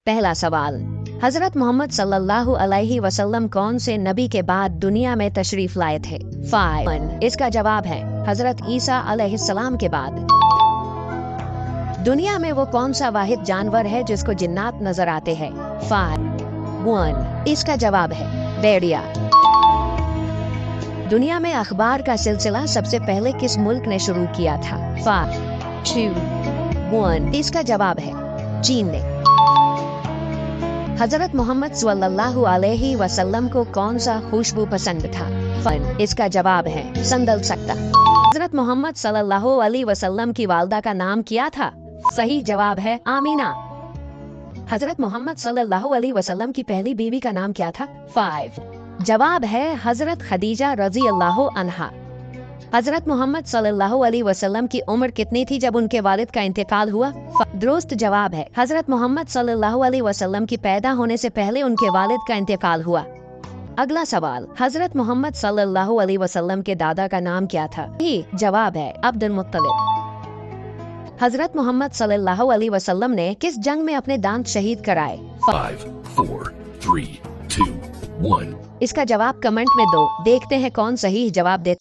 पहला सवाल, हजरत मोहम्मद सल्लल्लाहु अलैहि वसल्लम कौन से नबी के बाद दुनिया में तशरीफ लाए थे? 5. इसका जवाब है हजरत ईसा अलैहिस्सलाम के बाद। दुनिया में वो कौन सा वाहिद जानवर है जिसको जिन्नात नजर आते हैं? 1. इसका जवाब है भेड़िया। दुनिया में अखबार का सिलसिला सबसे पहले किस मुल्क ने शुरू किया था? 5, 2, 1. इसका जवाब है चीन ने। हजरत मोहम्मद सल्लल्लाहु अलैहि वसल्लम को कौन सा खुशबू पसंद था? 1. इसका जवाब है संदल सक्ता। हजरत मोहम्मद सल्लल्लाहु अलैहि वसल्लम की वालदा का नाम क्या था? सही जवाब है आमीना। हजरत मोहम्मद सल्लल्लाहु अलैहि वसल्लम की पहली बीवी का नाम क्या था? 5. जवाब है हजरत खदीजा रजी अल्लाह अन्हा। हजरत मोहम्मद सल्लल्लाहु अलैहि वसल्लम की उम्र कितनी थी जब उनके वालिद का इंतकाल हुआ? दुरुस्त जवाब है हजरत मोहम्मद सल्लल्लाहु अलैहि वसल्लम की पैदा होने से पहले उनके वालिद का इंतकाल हुआ। अगला सवाल, हजरत मोहम्मद सल्लल्लाहु अलैहि वसल्लम के दादा का नाम क्या था? जवाब है अब्दुल मुत्तलिब। हजरत मोहम्मद सल्लल्लाहु अलैहि वसल्लम ने किस जंग में अपने दांत शहीद कराए? 5, 4, 3, 2, 1. इसका जवाब कमेंट में दो। देखते हैं कौन सही जवाब दे।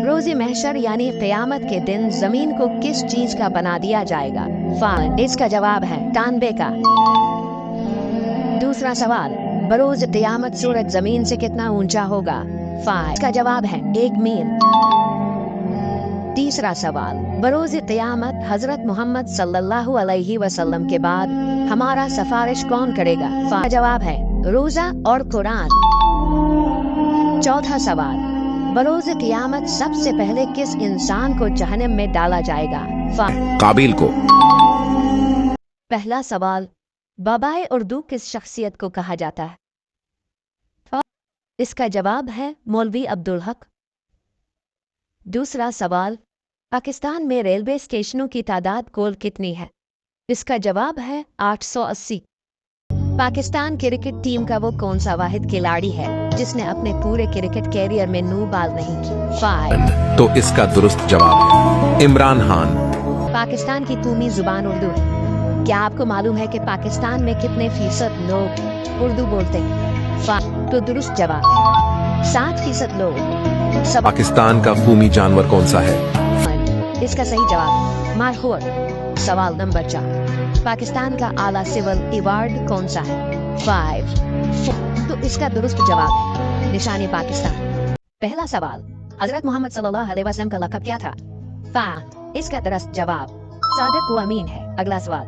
रोज़े महशर यानी क़यामत के दिन जमीन को किस चीज का बना दिया जाएगा? 5. इसका जवाब है तांबे का। दूसरा सवाल, बरोज़ क़यामत सूरज जमीन से कितना ऊंचा होगा? 5. इसका जवाब है 1 मील। तीसरा सवाल, बरोज़ क़यामत हजरत मोहम्मद सल्लल्लाहु अलैहि वसल्लम के बाद हमारा सिफारिश कौन करेगा? 5. जवाब है रोजा और कुरान। चौथा सवाल, बरोज़ क़यामत सबसे पहले किस इंसान को जहन्नम में डाला जाएगा? 5. काबिल को। पहला सवाल, बाबाए उर्दू किस शख्सियत को कहा जाता है? 5. इसका जवाब है मौलवी अब्दुल हक। दूसरा सवाल, पाकिस्तान में रेलवे स्टेशनों की तादाद कुल कितनी है? इसका जवाब है 880। पाकिस्तान क्रिकेट टीम का वो कौन सा वाहिद खिलाड़ी है जिसने अपने पूरे क्रिकेट कैरियर में नो बॉल नहीं की? 5. तो इसका दुरुस्त जवाब है इमरान खान। पाकिस्तान की कौमी जुबान उर्दू है। क्या आपको मालूम है कि पाकिस्तान में कितने फीसद लोग उर्दू बोलते हैं? 5. तो दुरुस्त जवाब है 7% लोग। पाकिस्तान का कौमी जानवर कौन सा है? इसका सही जवाब मारखोर। सवाल नंबर 4, पाकिस्तान का आला सिविल अवार्ड कौन सा है? 5. तो इसका दुरुस्त जवाब है निशानी पाकिस्तान। पहला सवाल, हजरत मोहम्मद सल्लल्लाहु अलैहि वसल्लम का लक़ब क्या था? 5. इसका दुरुस्त जवाब सादिक व अमीन है। अगला सवाल,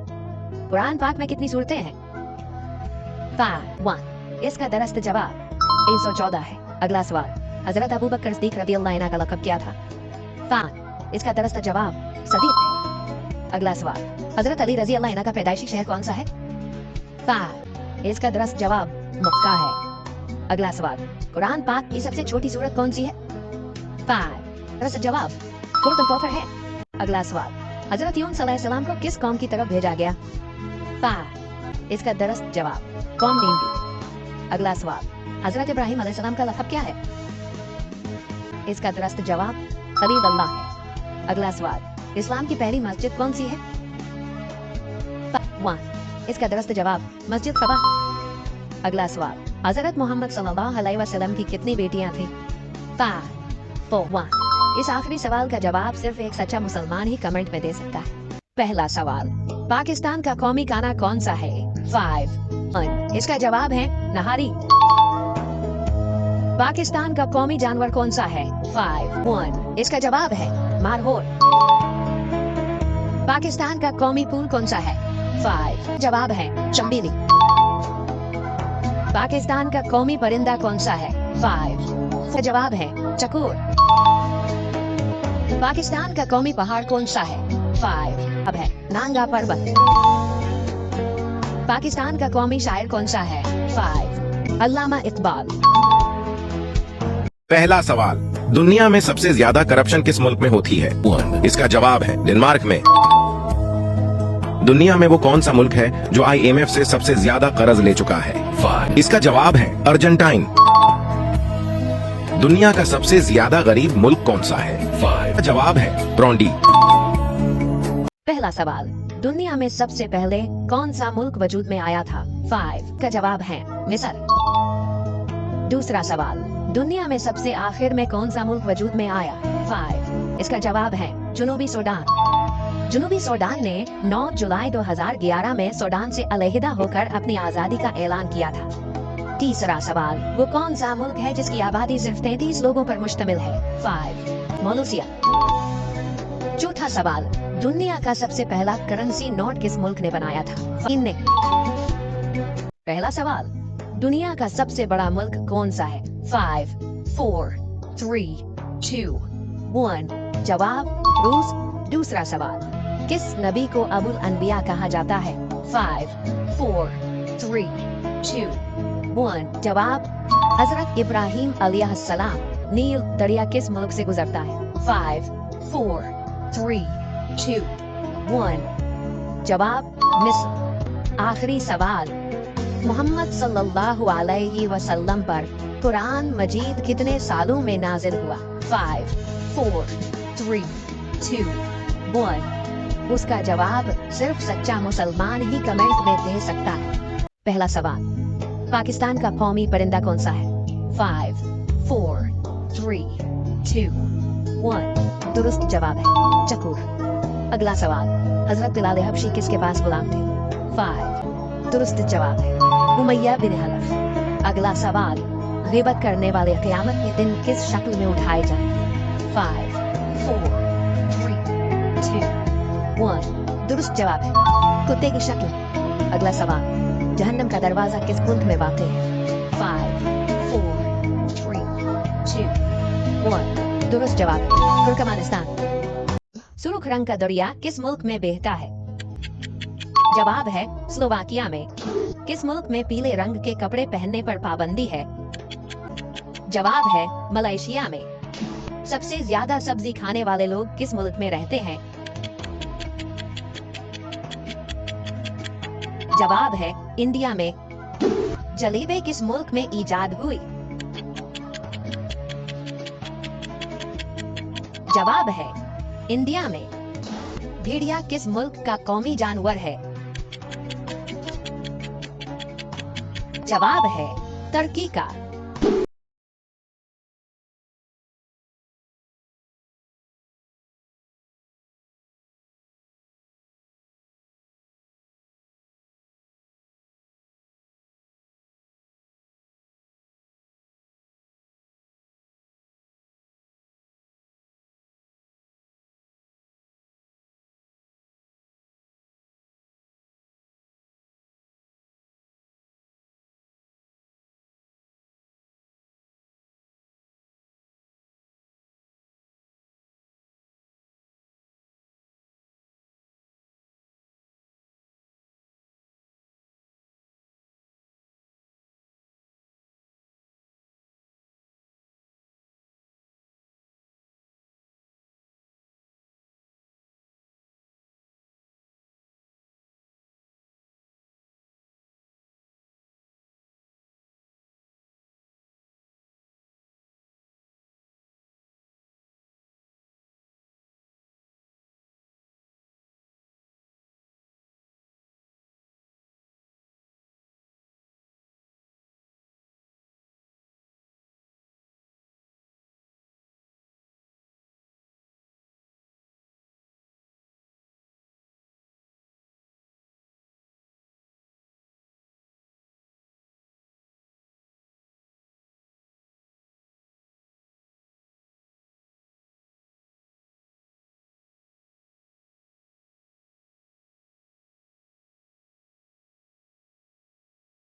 कुरान पाक में कितनी सूरतें हैं? 5. 1. इसका दुरुस्त जवाब 114 है। अगला सवाल, हजरत अबू बकर सिद्दीक रज़ी अल्लाह अन्हु का लक़ब क्या था? 5. इसका दुरुस्त जवाब सदीक है। अगला सवाल, हजरत अली रजी अल्लाह अन्हु का पैदाइशी शहर कौन सा है? 5. इसका दुरुस्त जवाब मक्का है। अगला सवाल, कुरान पाक की सबसे छोटी सूरत कौन सी है? 5. दुरुस्त जवाब सूरतुल कौसर है। अगला सवाल, हजरत यूनुस अलैहिस्सलाम को किस कौम की तरफ भेजा गया? 5. इसका दुरुस्त जवाब कौम नीमती। अगला सवाल, हजरत इब्राहिम अलैहिस्सलाम का लक़ब क्या है? इसका दुरुस्त जवाब खलील अल्लाह है। अगला सवाल, इस्लाम की पहली मस्जिद कौन सी है? 1. इसका दुरुस्त जवाब मस्जिद क़बा। अगला सवाल, हजरत मोहम्मद सल्लल्लाहु अलैहि वसल्लम की कितनी बेटियां थीं? 5, 4, 1. इस आखिरी सवाल का जवाब सिर्फ एक सच्चा मुसलमान ही कमेंट में दे सकता है। पहला सवाल, पाकिस्तान का कौमी खाना कौन सा है? 5, 1. इसका जवाब है नहारी। पाकिस्तान का कौमी जानवर कौन सा है? 5, 1. इसका जवाब है मारहोर। पाकिस्तान का कौमी फूल कौन सा है? 5. जवाब है चंबेली। पाकिस्तान का कौमी परिंदा कौन सा है? 5. जवाब है चकोर। पाकिस्तान का कौमी पहाड़ कौन सा है? 5. अब है नांगा पर्वत। पाकिस्तान का कौमी शायर कौन सा है? 5 अल्लामा इकबाल। पहला सवाल, दुनिया में सबसे ज्यादा करप्शन किस मुल्क में होती है? 1, इसका जवाब है डेनमार्क में। दुनिया में वो कौन सा मुल्क है जो IMF से सबसे ज्यादा कर्ज ले चुका है? 5, इसका जवाब है अर्जेंटाइन। दुनिया का सबसे ज्यादा गरीब मुल्क कौन सा है? 5, इसका जवाब है ब्रोंडी। पहला सवाल, दुनिया में सबसे पहले कौन सा मुल्क वजूद में आया था? 5 का जवाब है मिस्र। दूसरा सवाल, दुनिया में सबसे आखिर में कौन सा मुल्क वजूद में आया? 5 इसका जवाब है जनूबी सूडान। जनूबी सूडान ने 9 जुलाई 2011 में सूडान से अलहदा होकर अपनी आजादी का ऐलान किया था। तीसरा सवाल, वो कौन सा मुल्क है जिसकी आबादी सिर्फ 33 लोगों पर मुश्तमिल है? 5 मोलूसिया। चौथा सवाल, दुनिया का सबसे पहला करेंसी नोट किस मुल्क ने बनाया था? 3 ने। पहला सवाल, दुनिया का सबसे बड़ा मुल्क कौन सा है? 5 4 3 2 1 जवाब रूस। दूसरा सवाल, किस नबी को अबुल अनबिया कहा जाता है? 5 4 3 2 1 जवाब हजरत इब्राहिम अलैहिस्सलाम। नील दरिया किस मुल्क से गुजरता है? 5 4 3 2 1 जवाब मिस्र। आखिरी सवाल, मोहम्मद सल्लल्लाहु अलैहि वसल्लम पर कुरान मजीद कितने सालों में नाजिल हुआ? 5 4 3 2 1 उसका जवाब सिर्फ सच्चा मुसलमान ही कमेंट में दे सकता है। पहला सवाल, पाकिस्तान का कौमी परिंदा कौन सा है? 5 4 3 2 1 दुरुस्त जवाब है चकोर। अगला सवाल, हजरत बिलाल हबशी किसके पास गुलाम थे? 5 दुरुस्त जवाब है उमैया बिन हलफ। अगला सवाल, गिबत करने वाले क़यामत के दिन किस शक्ल में उठाए जाएंगे? 5 4 3 2 1 दुरुस्त जवाब है कुत्ते की शक्ल। अगला सवाल, जहन्नम का दरवाजा किस मुल्क में वाक़ है? 5 4 3 2 1 दुरुस्त जवाब है तुर्कमेनिस्तान। सुर्ख रंग का दरिया किस मुल्क में बहता है? जवाब है स्लोवाकिया में। किस मुल्क में पीले रंग के कपड़े पहनने पर पाबंदी है? जवाब है मलेशिया में। सबसे ज्यादा सब्जी खाने वाले लोग किस मुल्क में रहते हैं? जवाब है इंडिया में। जलेबे किस मुल्क में इजाद हुई? जवाब है इंडिया में। भेड़िया किस मुल्क का कौमी जानवर है? जवाब है तुर्की का।